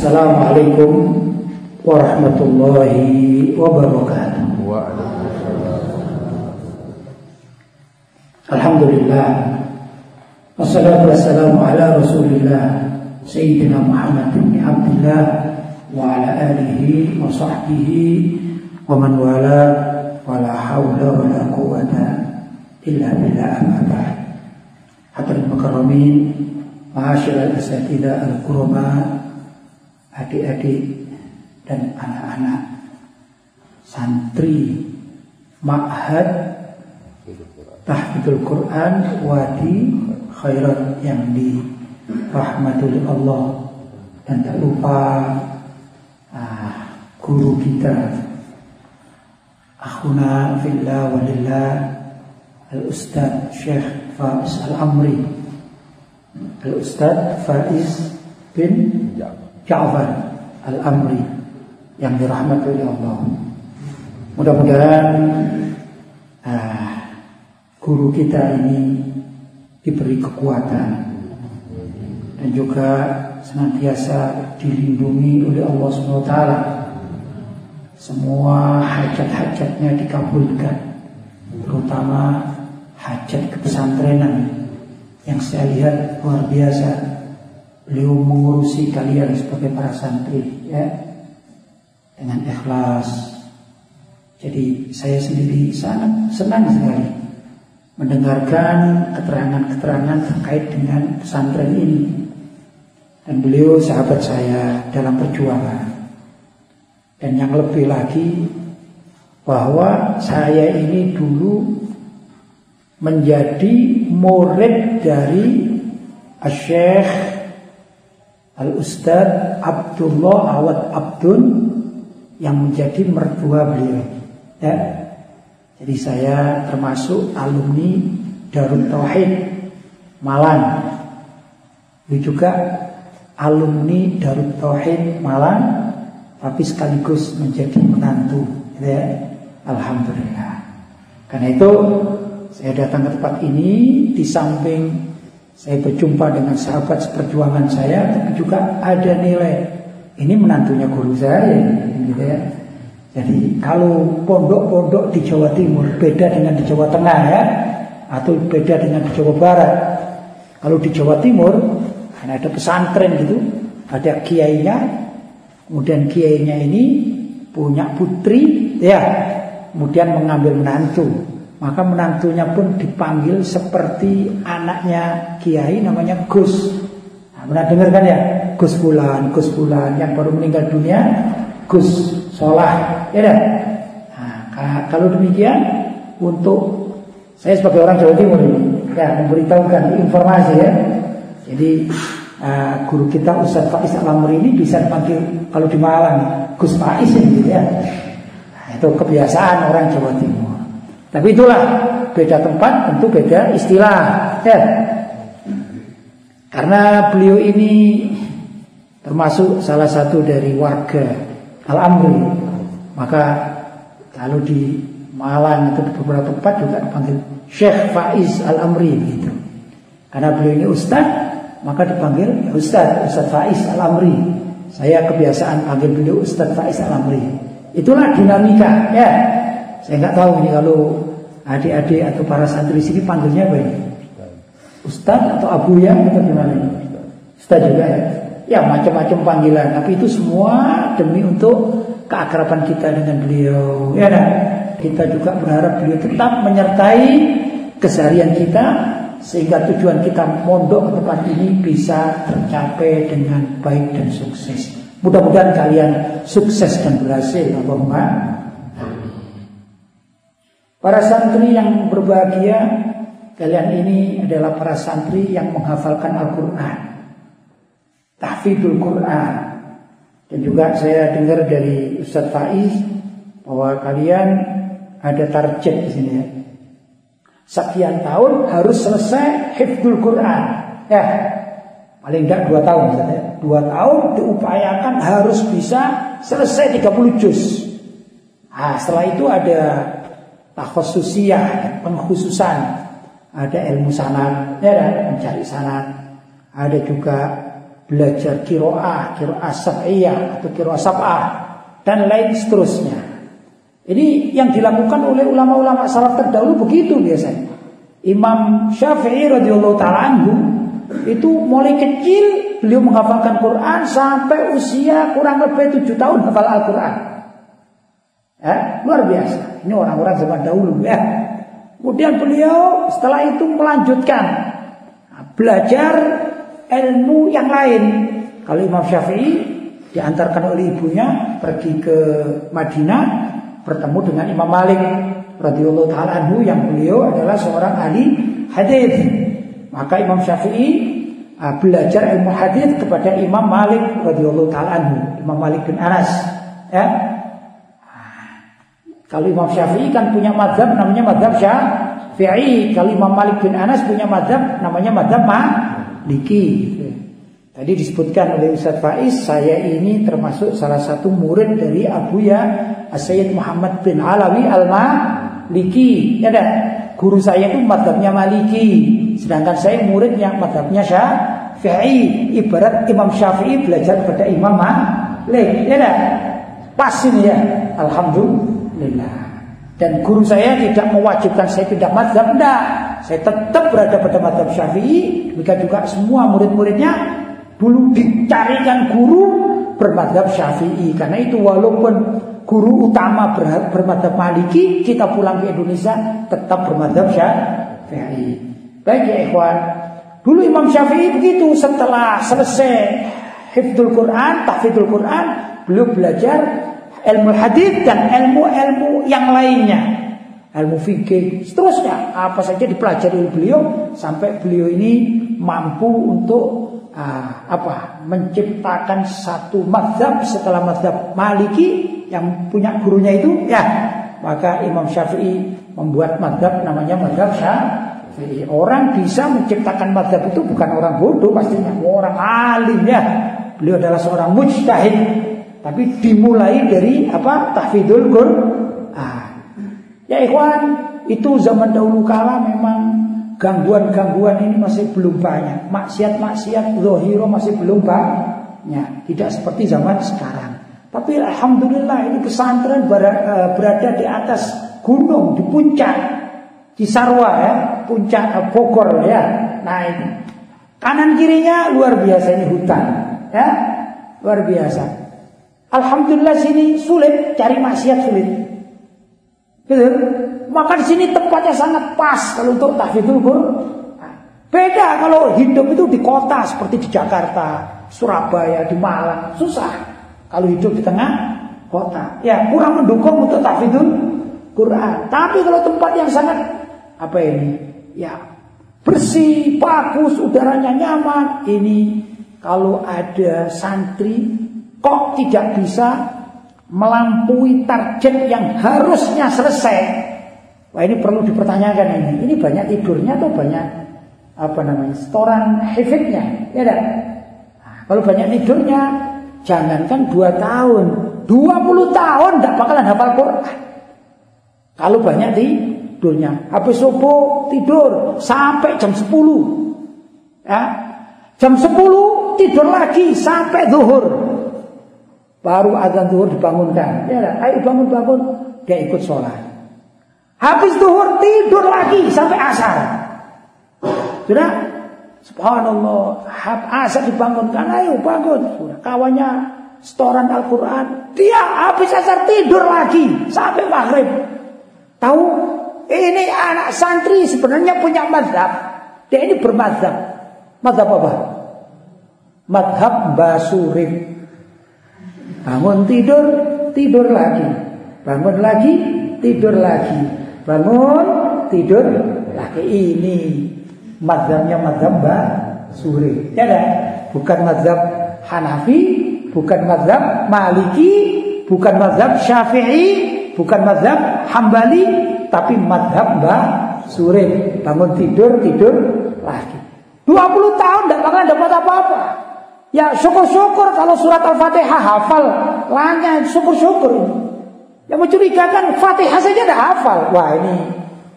Assalamualaikum warahmatullahi wabarakatuh. Alhamdulillah, wassalatu wassalamu ala rasulillah Sayyidina Muhammad bin Abdullah wa ala alihi wa sahbihi wa man wala wa la hawla wa la quwwata illa billah. Amma ba'd. Hadirin mukarramin, ma'asyiral asatidzah al-kurama, adik-adik dan anak-anak santri Ma'had Tahfidzul Quran Wadi Khairat yang dirahmati oleh Allah, dan tak lupa guru kita akhuna fillah walillah Al-Ustadz Syekh Faiz Al-Amri, Al-Ustadz Faiz bin Ja'far Al-Amri yang dirahmati oleh Allah. Mudah-mudahan guru kita ini diberi kekuatan dan juga senantiasa dilindungi oleh Allah SWT. Semua hajat-hajatnya dikabulkan, terutama hajat kepesantrenan yang saya lihat luar biasa. Beliau mengurusi kalian sebagai para santri, ya, dengan ikhlas. Jadi saya sendiri sangat senang sekali mendengarkan keterangan-keterangan terkait dengan pesantren ini. Dan beliau sahabat saya dalam perjuangan. Dan yang lebih lagi, bahwa saya ini dulu menjadi murid dari Syekh Al-Ustadz Abdullah Awad Abdun yang menjadi mertua beliau, ya. Jadi saya termasuk alumni Darut Tauhid Malang. Beliau juga alumni Darut Tauhid Malang, tapi sekaligus menjadi menantu, ya. Alhamdulillah. Karena itu saya datang ke tempat ini, di samping saya berjumpa dengan sahabat seperjuangan saya, tapi juga ada nilai. Ini menantunya guru saya, gitu ya. Jadi kalau pondok-pondok di Jawa Timur beda dengan di Jawa Tengah, ya, atau beda dengan di Jawa Barat. Kalau di Jawa Timur, karena ada pesantren gitu, ada kiainya, kemudian kiainya ini punya putri, ya, kemudian mengambil menantu. Maka menantunya pun dipanggil seperti anaknya kiai, namanya Gus. Nah, pernah dengar kan ya? Gus Fulan, yang baru meninggal dunia, Gus Solah, ya dah. Nah, kalau demikian, untuk saya sebagai orang Jawa Timur ini, ya, memberitahukan informasi, ya. Jadi guru kita Ustadz Faiz Al-Amri ini bisa dipanggil kalau di Malang Gus Faiz, gitu ya. Nah, itu kebiasaan orang Jawa Timur. Tapi itulah, beda tempat tentu beda istilah, ya. Karena beliau ini termasuk salah satu dari warga Al-Amri, maka kalau di Malang itu di beberapa tempat juga dipanggil Syekh Faiz Al-Amri, gitu. Karena beliau ini ustaz, maka dipanggil Ustaz Faiz Al-Amri. Saya kebiasaan panggil beliau Ustaz Faiz Al-Amri. Itulah dinamika, ya. Saya nggak tahu ini kalau adik-adik atau para santri sini panggilnya apa ini? Ustaz atau Abu ya, atau gimana ini? Ustaz juga, ya. Ya, macam-macam panggilan, tapi itu semua demi untuk keakraban kita dengan beliau, ya nah. Kita juga berharap beliau tetap menyertai keseharian kita, sehingga tujuan kita mondok ke tempat ini bisa tercapai dengan baik dan sukses. Mudah-mudahan kalian sukses dan berhasil, Allahumma. Para santri yang berbahagia, kalian ini adalah para santri yang menghafalkan Al-Quran, tahfidzul Quran. Dan juga saya dengar dari Ustadz Faiz bahwa kalian ada target di sini, ya. Sekian tahun harus selesai hifdzul Quran, ya. Paling tidak 2 tahun, ya. 2 tahun diupayakan harus bisa selesai 30 juz. Nah, setelah itu ada takhususiyah, pengkhususan, ada ilmu sanad, ya, mencari sanad, ada juga belajar qiraah sab'iyah atau qiraah sab'ah dan lain seterusnya. Ini yang dilakukan oleh ulama-ulama salaf terdahulu begitu biasanya. Imam Syafi'i radhiyallahu taala anhu itu mulai kecil beliau menghafalkan Quran sampai usia kurang lebih 7 tahun hafal Al-Quran. Luar biasa. Ini orang-orang zaman dahulu ya. Kemudian beliau setelah itu melanjutkan belajar ilmu yang lain. Kalau Imam Syafi'i diantarkan oleh ibunya pergi ke Madinah bertemu dengan Imam Malik radhiyallahu taala anhu yang beliau adalah seorang ahli hadis. Maka Imam Syafi'i belajar ilmu hadis kepada Imam Malik radhiyallahu taala anhu, Imam Malik bin Anas ya. Kalau Imam Syafi'i kan punya mazhab namanya mazhab Syafi'i. Kalau Imam Malik bin Anas punya mazhab namanya mazhab Maliki. Tadi disebutkan oleh Ustaz Faiz, saya ini termasuk salah satu murid dari Abuya As-Sayyid Muhammad bin Alawi Al-Maliki. Ya dah, guru saya itu mazhabnya Maliki, sedangkan saya muridnya mazhabnya Syafi'i. Ibarat Imam Syafi'i belajar kepada Imam Malik. Ya dah, pas ini ya. Alhamdulillah. Dan guru saya tidak mewajibkan saya pindah mazhab, enggak. Saya tetap berada pada mazhab Syafi'i. Demikian juga semua murid-muridnya dulu dicarikan guru bermadzhab Syafi'i. Karena itu walaupun guru utama bermadzhab Maliki, kita pulang ke Indonesia tetap bermadzhab Syafi'i. Baik ya ikhwan, dulu Imam Syafi'i begitu. Setelah selesai hifdzul Quran, tahfidzul Quran, beliau belajar ilmu hadis dan ilmu-ilmu yang lainnya, ilmu fikih, seterusnya apa saja dipelajari oleh beliau sampai beliau ini mampu untuk menciptakan satu mazhab setelah mazhab Maliki yang punya gurunya itu ya. Maka Imam Syafi'i membuat mazhab namanya mazhab Syafi'i. Orang bisa menciptakan mazhab itu bukan orang bodoh pastinya, orang alim ya. Beliau adalah seorang mujtahid. Tapi dimulai dari tahfidzul Quran. Ya ikhwan, itu zaman dahulu kala memang gangguan-gangguan ini masih belum banyak. Maksiat-maksiat zahira masih belum banyak. Tidak seperti zaman sekarang. Tapi alhamdulillah ini pesantren berada di atas gunung, di puncak Cisarua ya, puncak Bogor ya. Nah ini kanan kirinya luar biasa, ini hutan ya, luar biasa. Alhamdulillah sini sulit cari maksiat, sulit. Betul? Maka di sini tempatnya sangat pas kalau untuk tahfidzul Quran. Beda kalau hidup itu di kota seperti di Jakarta, Surabaya, di Malang, susah. Kalau hidup di tengah kota, ya kurang mendukung untuk tahfidzul Quran. Tapi kalau tempat yang sangat ya bersih, bagus, udaranya nyaman, ini kalau ada santri kok tidak bisa melampaui target yang harusnya selesai. Wah ini perlu dipertanyakan ini. Ini banyak tidurnya atau banyak setoran hifdznya? Ya dah. Nah, kalau banyak tidurnya, jangankan 2 tahun, 20 tahun tidak bakalan hafal Quran. Kalau banyak tidurnya, habis subuh tidur sampai jam 10. Ya. Jam 10 tidur lagi sampai zuhur. Baru azan zuhur dibangunkan. Ya, ayo bangun-bangun, dia ikut sholat. Habis zuhur tidur lagi sampai asar. Sudah, subhanallah, asar dibangunkan, ayo bangun. Sudah, kawannya setoran Al-Quran, dia habis asar tidur lagi sampai maghrib. Tahu, ini anak santri sebenarnya punya mazhab. Dia ini bermazhab. Mazhab apa? Mazhab Basurif. Bangun tidur, tidur lagi. Bangun lagi, tidur lagi. Bangun, tidur lagi. Ini mazhabnya mazhab Basuri. Ya dah? Bukan mazhab Hanafi, bukan mazhab Maliki, bukan mazhab Syafi'i, bukan mazhab Hambali, tapi mazhab Basuri. Bangun tidur, tidur lagi. 20 tahun tidak bakal dapat apa-apa. Ya syukur-syukur kalau surat Al-Fatihah hafal, lainnya syukur-syukur. Yang mencurigakan Fatihah saja dah hafal. Wah ini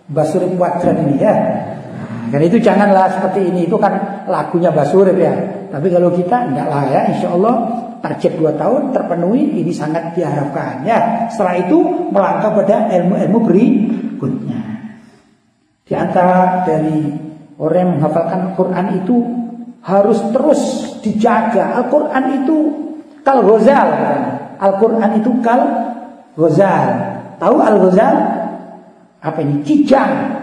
Basuri Wadran ini ya. karena itu janganlah seperti ini. Itu kan lagunya Mbah Surip ya. Tapi kalau kita enggak lah ya, insya Allah target 2 tahun terpenuhi, ini sangat diharapkan ya. Setelah itu melangkah pada ilmu-ilmu berikutnya. Di antara dari orang yang menghafalkan Al-Quran itu harus terus dijaga. Al-Quran itu kal ghazal. Al-Quran itu kal ghazal. Tahu al-ghazal? Apa ini? Kijang.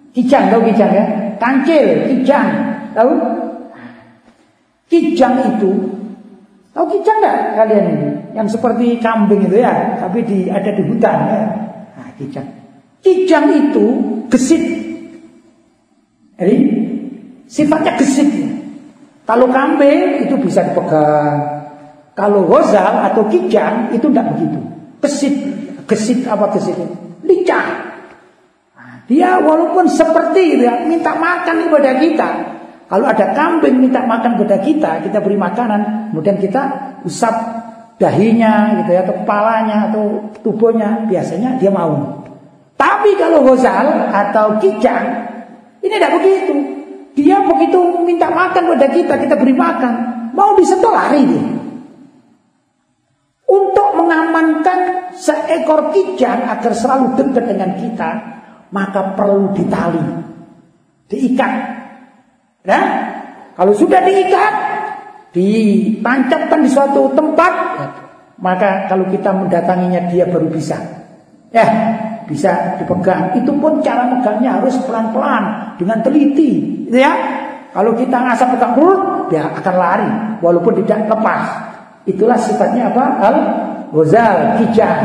Kijang, tahu kijang ya? Kancil, kijang. Tahu? Kijang itu, tahu kijang enggak kalian ini? Yang seperti kambing itu ya, tapi ada di hutan ya. Nah, kijang. Kijang itu gesit. Jadi sifatnya gesit. Kalau kambing itu bisa dipegang. Kalau ghazal atau kijang itu tidak begitu. Gesit. Gesit apa gesit? Lincah. Nah, dia walaupun seperti itu ya, minta makan kepada kita. Kalau ada kambing minta makan kepada kita beri makanan, kemudian kita usap dahinya gitu ya, atau kepalanya atau tubuhnya, biasanya dia mau. Tapi kalau ghazal atau kijang ini tidak begitu. Dia begitu minta makan kepada kita beri makan, mau disentuh lari dia. Untuk mengamankan seekor kijang agar selalu dekat dengan kita, maka perlu ditali, diikat. Nah, kalau sudah diikat, ditancapkan di suatu tempat, maka kalau kita mendatanginya dia baru bisa. Ya, bisa dipegang. Itu pun cara megangnya harus pelan-pelan dengan teliti, gitu ya. Kalau kita ngasap pegang mulut, dia akan lari walaupun tidak lepas. Itulah sifatnya apa? Al-ghazal, kijang.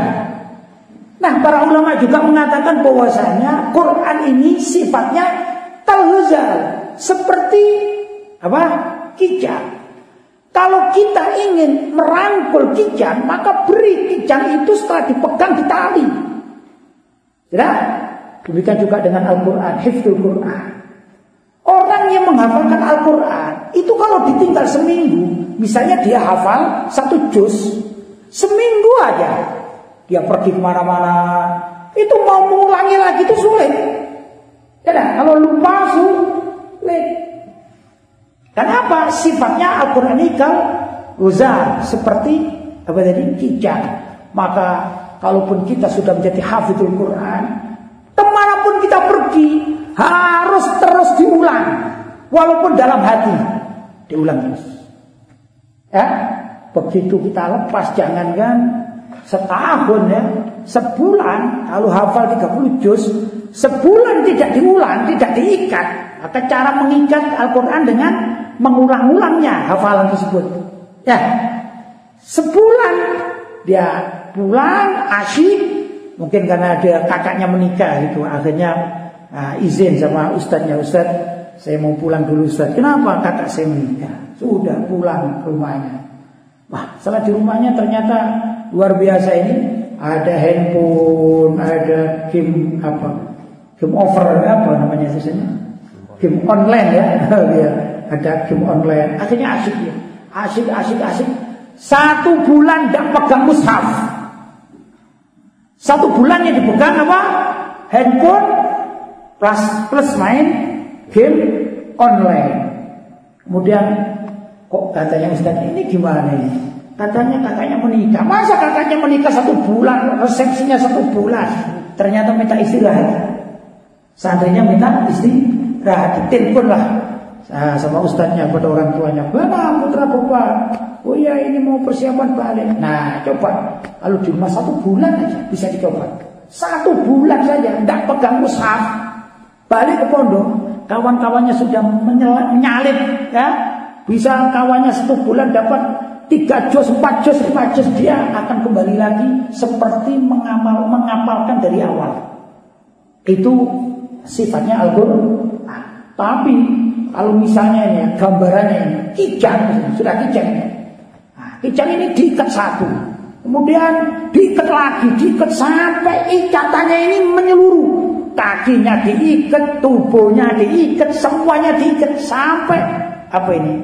Nah, para ulama juga mengatakan bahwasanya Quran ini sifatnya kal-ghazal, seperti apa? Kijang. Kalau kita ingin merangkul kijang, maka beri kijang itu setelah dipegang di tali. Ya, demikian juga dengan Al-Quran, hifdzul Quran. Orang yang menghafalkan Al-Quran itu kalau ditinggal seminggu, misalnya dia hafal 1 juz, seminggu aja dia pergi kemana-mana, itu mau mengulangi lagi itu sulit. Ya, kalau lupa sulit. Kenapa? Sifatnya Al-Quran ini kal-ghazal, seperti apa tadi? Kijang. Maka kalaupun kita sudah menjadi hafizul Quran, kemanapun kita pergi harus terus diulang, walaupun dalam hati diulang terus. Ya, begitu kita lepas, jangankan setahun ya, sebulan kalau hafal 30 juz, sebulan tidak diulang, tidak diikat. Maka cara mengikat Al-Quran dengan mengulang-ulangnya hafalan tersebut. Ya, sebulan dia pulang asyik, mungkin karena ada kakaknya menikah gitu, akhirnya izin sama ustadznya, Ustadz saya mau pulang dulu Ustadz. Kenapa? Kakak saya menikah. Sudah pulang ke rumahnya. Wah, setelah di rumahnya ternyata luar biasa ini, ada handphone, ada game apa, game over apa namanya sisanya, game online ya, ya ada game online. Akhirnya asyik ya, asyik. 1 bulan tidak pegang mushaf. 1 bulan yang dipegang apa? Handphone plus main game online. Kemudian kok katanya Ustaz ini gimana ini? Katanya kakaknya menikah. Masa kakaknya menikah 1 bulan, resepsinya 1 bulan, ternyata minta istirahat. Santrinya minta istirahat, ditelepon lah sama ustadznya pada orang tuanya. Mana putra bapak? Oh ya, ini mau persiapan balik. Nah, coba kalau di rumah 1 bulan aja bisa dicoba. 1 bulan saja, tidak pegang mushaf, balik ke pondok, kawan-kawannya sudah menyalip, ya. Bisa kawannya 1 bulan dapat 3 juz, 4 juz, 5 juz, dia akan kembali lagi seperti menghafalkan dari awal. Itu sifatnya Al-Quran. Tapi kalau misalnya ini gambarannya ini kijang, sudah kijang ini. Kijang ini diikat 1, kemudian diikat lagi, diikat sampai ikatannya ini menyeluruh. Kakinya diikat, tubuhnya diikat, semuanya diikat sampai apa ini?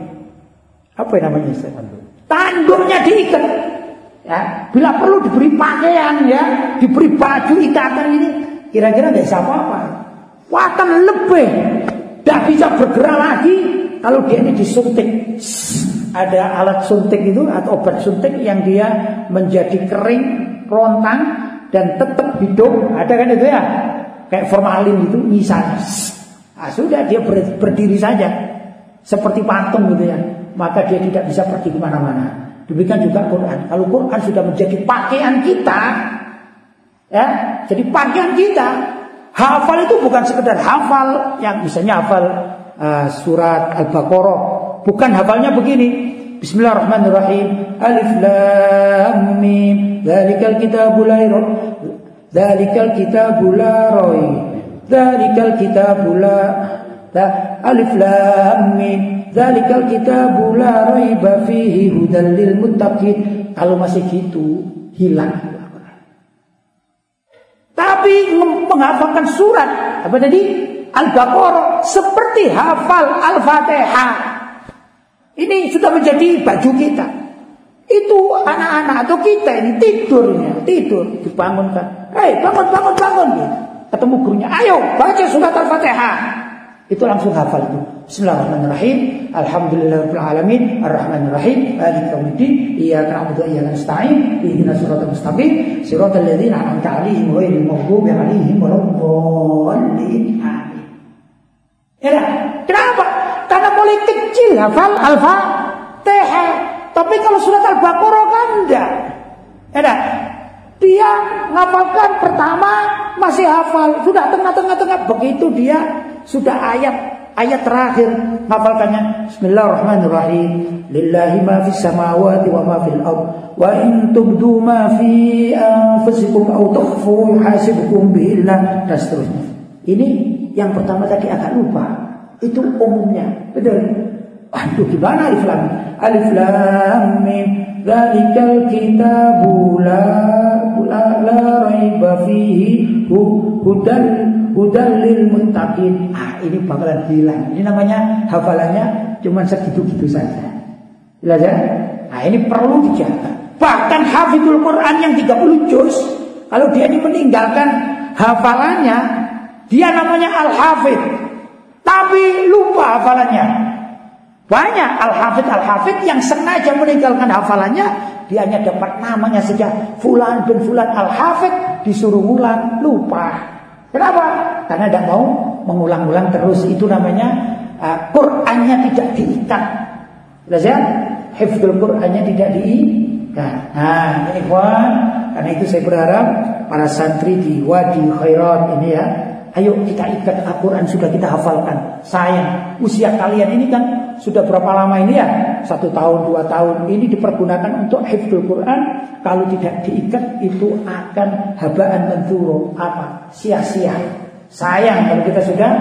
Apa namanya? Tanduknya diikat. Ya, bila perlu diberi pakaian ya, diberi baju ikatan ini, kira-kira tidak bisa apa-apa. Watan lebih Tidak bisa bergerak lagi kalau dia ini disuntik. Ada alat suntik itu atau obat suntik yang dia menjadi kering, kerontang dan tetap hidup. Ada kan itu ya? Kayak formalin itu misalnya. Nah, sudah dia berdiri saja seperti patung gitu ya. Maka dia tidak bisa pergi kemana-mana. Demikian juga Quran. Kalau Quran sudah menjadi pakaian kita, ya, jadi pakaian kita. Hafal itu bukan sekedar hafal yang misalnya hafal surat Al-Baqarah. Bukan hafalnya begini. Bismillahirrahmanirrahim. Alif lam mim. Dzalikal kitabul la raib. Dzalikal kitabul la raib. Dzalikal kitabul la Alif lam mim. Dzalikal kitabul la raiba fihi hudal lil muttaqin. Kalau masih gitu hilang. Tapi menghafalkan surat apa tadi? Al-Baqarah seperti hafal Al-Fatihah. Ini sudah menjadi baju kita. Itu anak-anak atau kita ini tidur dibangunkan. Hei, bangun gitu. Ketemu gurunya, ayo baca surat Al-Fatihah. Itu langsung hafal itu. Bismillahirrahmanirrahim. Alhamdulillahirabbil alamin, arrahmanirrahim, maliki yaumiddin, iyyaka na'budu wa iyyaka nasta'in, ihdinas siratal mustaqim, siratal ladzina an'amta 'alaihim ghairil maghdubi 'alaihim waladdallin. Amin. Ya, kenapa? Karena mulai kecil hafal Al-Fatihah. Tapi kalau surat Al-Baqarah kan enggak. Ya, dia ngapalkan pertama masih hafal, sudah tengah-tengah begitu dia sudah ayat terakhir ngapalkannya Bismillahirrahmanirrahim. Lillahi ma fis samawati wa ma fil ard wa in tubdu ma fi anfusikum aw tukhfu yuhasibukum billah dan seterusnya. Ini yang pertama tadi agak lupa. Itu umumnya. Betul. Aduh gimana alif lam? Alif lam mim. Dzalikal kitabu la raiba fihi hudal lil muttaqin. Ini bakalan hilang. Ini namanya hafalannya cuma segitu-gitu saja. Jelas ya? Ini perlu dijaga. Bahkan hafizul Quran yang 30 juz, kalau dia ini meninggalkan hafalannya, dia namanya al-hafidh, tapi lupa hafalannya. Banyak al-hafidh yang sengaja meninggalkan hafalannya, dia hanya dapat namanya saja fulan bin fulan al-hafidh, disuruh ulang lupa. Kenapa? Karena tidak mau mengulang-ulang terus. Itu namanya Qur'annya tidak diikat. Jelas ya? Hifdzul Qur'annya tidak diikat. Nah, ini ikhwan, karena itu saya berharap para santri di Wadi Khairat ini ya, ayo kita ikat Al-Quran, sudah kita hafalkan. Sayang, usia kalian ini kan sudah berapa lama ini ya? 1 tahun, 2 tahun. Ini dipergunakan untuk hifdzul Quran. Kalau tidak diikat itu akan habaan manthura. Apa? Sia-sia. Sayang kalau kita sudah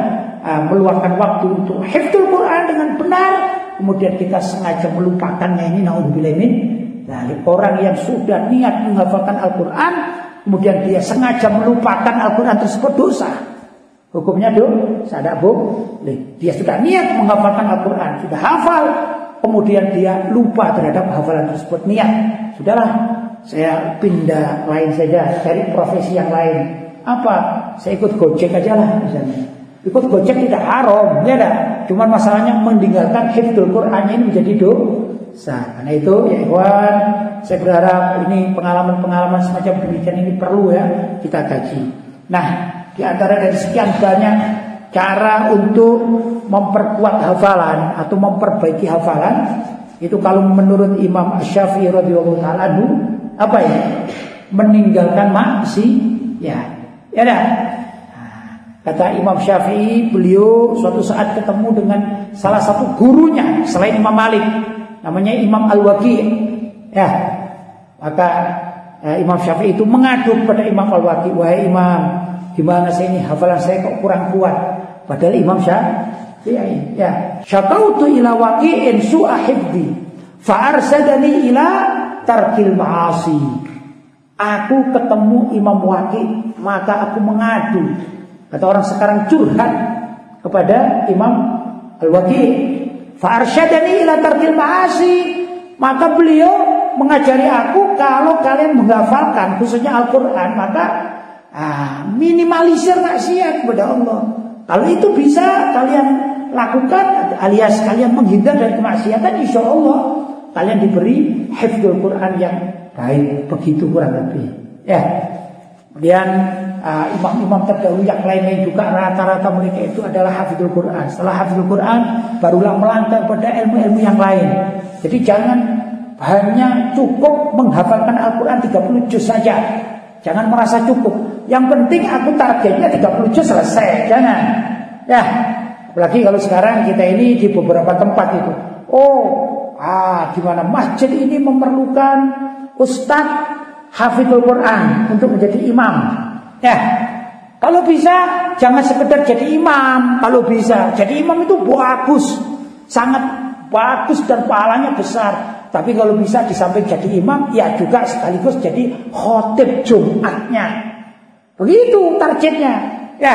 meluangkan waktu untuk hifdzul Quran dengan benar, kemudian kita sengaja melupakannya. Ini naudzubillah min dzalik. Orang yang sudah niat menghafalkan Al-Quran, kemudian dia sengaja melupakan Al-Quran tersebut, dosa. Hukumnya dosa, tidak boleh. Dia sudah niat menghafalkan Al-Quran, sudah hafal, kemudian dia lupa terhadap hafalan tersebut, niat, sudahlah, saya pindah lain saja, cari profesi yang lain. Apa? Saya ikut Gojek aja lah misalnya. Ikut Gojek tidak haram, ya dah. Cuman masalahnya meninggalkan hifdzul Quran ini menjadi dosa. Karena itu ya ikhwan, saya berharap ini pengalaman-pengalaman semacam demikian ini perlu ya kita kaji. Nah, di antara dari sekian banyak cara untuk memperkuat hafalan atau memperbaiki hafalan, itu kalau menurut Imam Syafi'i radhiyallahu taala apa ya? Meninggalkan maksiat. Ya dah. Kata Imam Syafi'i, beliau suatu saat ketemu dengan salah satu gurunya selain Imam Malik, namanya Imam Al-Waqi'. Ya. Maka Imam Syafi'i itu mengadu kepada Imam Al-Waqi', wahai Imam, gimana saya ini hafalan saya kok kurang kuat. Padahal Imam Syafi'i ya, syaqautu ila waqi'in su'a hifdzi fa arsadani ila tarkil ma'asi. Aku ketemu Imam Waqi', maka aku mengadu. Kata orang sekarang curhat kepada Imam Al-Waqi', fa arsadani ila tarkil ma'asi. Maka beliau mengajari aku, kalau kalian menghafalkan khususnya Al-Quran, maka minimalisir maksiat kepada Allah. Kalau itu bisa kalian lakukan alias kalian menghindar dari kemaksiatan, insya Allah kalian diberi hifdzul Quran yang baik. Begitu kurang lebih. Ya. Kemudian imam-imam terdahulu yang lainnya juga rata-rata mereka itu adalah hafizul Quran. Setelah hafizul Quran barulah melangkah pada ilmu-ilmu yang lain. Jadi jangan hanya cukup menghafalkan Al-Quran 30 juz saja. Jangan merasa cukup. Yang penting aku targetnya 30 juz selesai. Jangan. Ya. Apalagi kalau sekarang kita ini di beberapa tempat itu. Di mana masjid ini memerlukan ustadz hafizul Quran untuk menjadi imam. Ya. Kalau bisa jangan sekedar jadi imam. Kalau bisa jadi imam itu bagus, sangat bagus dan pahalanya besar. Tapi kalau bisa di samping jadi imam, ya juga sekaligus jadi khotib Jumatnya. Begitu targetnya. Ya,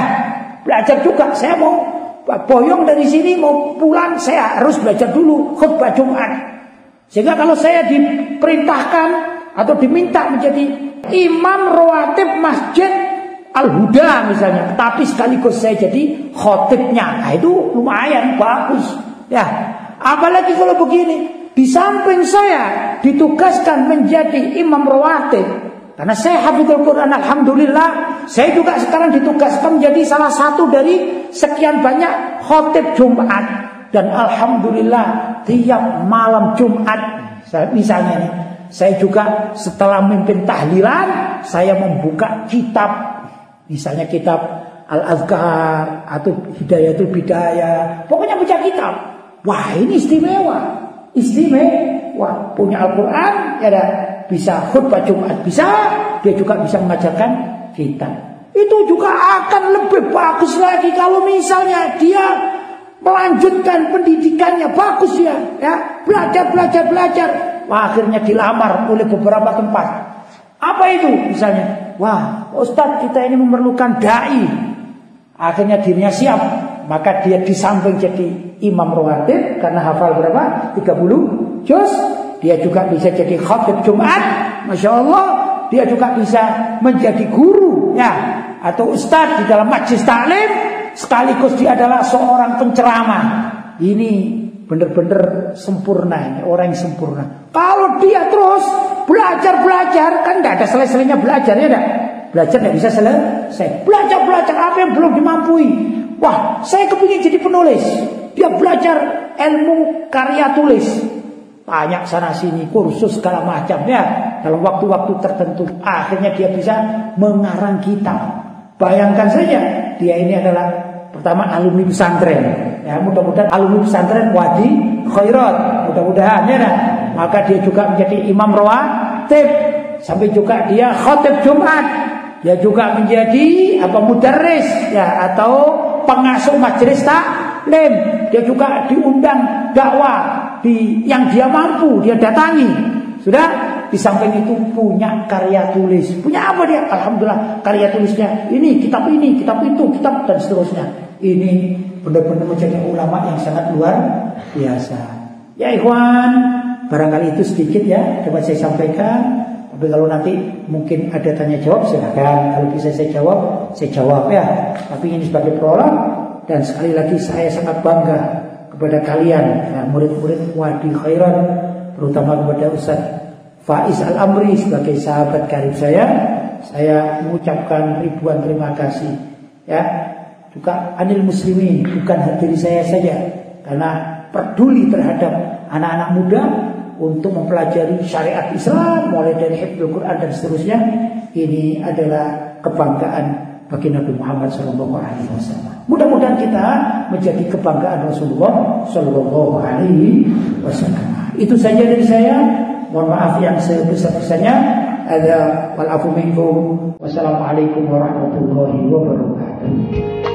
belajar juga. Saya mau boyong dari sini, mau pulang, saya harus belajar dulu khutbah Jumat. Sehingga kalau saya diperintahkan atau diminta menjadi imam rawatib masjid Al-Huda misalnya, tapi sekaligus saya jadi khotibnya, nah itu lumayan bagus. Ya, apalagi kalau begini. Di samping saya ditugaskan menjadi imam rawatib, karena saya hafizul Quran, alhamdulillah, saya juga sekarang ditugaskan menjadi salah satu dari sekian banyak khotib Jumat. Dan alhamdulillah tiap malam Jumat, misalnya nih, saya juga setelah memimpin tahlilan, saya membuka kitab, misalnya kitab Al-Azkar atau Hidayatul Bidayah, pokoknya baca kitab. Wah, ini istimewa. Punya Al-Quran, ya bisa khutbah Jumat, bisa, dia juga bisa mengajarkan kita. Itu juga akan lebih bagus lagi kalau misalnya dia melanjutkan pendidikannya bagus ya, belajar. Wah, akhirnya dilamar oleh beberapa tempat. Apa itu? Misalnya, wah, Ustadz kita ini memerlukan dai. Akhirnya dirinya siap, maka dia di samping jadi imam rawatib karena hafal berapa? 30 juz. Dia juga bisa jadi khatib Jumat, Masya Allah. Dia juga bisa menjadi guru, ya, atau ustadz di dalam majlis taklim, sekaligus dia adalah seorang penceramah. Ini benar-benar sempurna, ini orang yang sempurna. Kalau dia terus belajar, kan nggak ada selesainya belajar, ya enggak? Belajar nggak bisa selesai. Belajar apa yang belum dimampui. Wah, saya kepingin jadi penulis. Dia belajar ilmu karya tulis, banyak sana sini, kursus segala macam, ya, dalam waktu-waktu tertentu. Akhirnya dia bisa mengarang kitab. Bayangkan saja, dia ini adalah pertama alumni pesantren. Ya, mudah-mudahan alumni pesantren Wadi Khairat, mudah-mudahan, ya. Maka dia juga menjadi imam rawatib, sampai juga dia khatib Jumat. Dia juga menjadi mudarris, ya, atau pengasuh majelis taklim. Dia juga diundang dakwah yang dia mampu, dia datangi. Sudah, di samping itu punya karya tulis. Punya apa dia? Alhamdulillah, karya tulisnya ini, kitab itu, kitab dan seterusnya. Ini benar-benar menjadi ulama yang sangat luar biasa. Ya ikhwan, barangkali itu sedikit ya dapat saya sampaikan. Tapi kalau nanti mungkin ada tanya jawab silakan. Kalau bisa saya jawab ya. Tapi ini sebagai prolog. Dan sekali lagi saya sangat bangga kepada kalian, ya, murid-murid Wadi Khairat, terutama kepada Ustaz Faiz Al-Amri sebagai sahabat karib saya. Saya mengucapkan ribuan terima kasih. Ya, juga anil muslimin, bukan diri saya saja, karena peduli terhadap anak-anak muda untuk mempelajari syariat Islam mulai dari hifdzul Quran dan seterusnya. Ini adalah kebanggaan bagi Nabi Muhammad SAW. Mudah-mudahan kita menjadi kebanggaan Rasulullah SAW. Itu saja dari saya. Mohon maaf yang sebesar-besarnya. Ada wal afu minkum. Wassalamualaikum warahmatullahi wabarakatuh.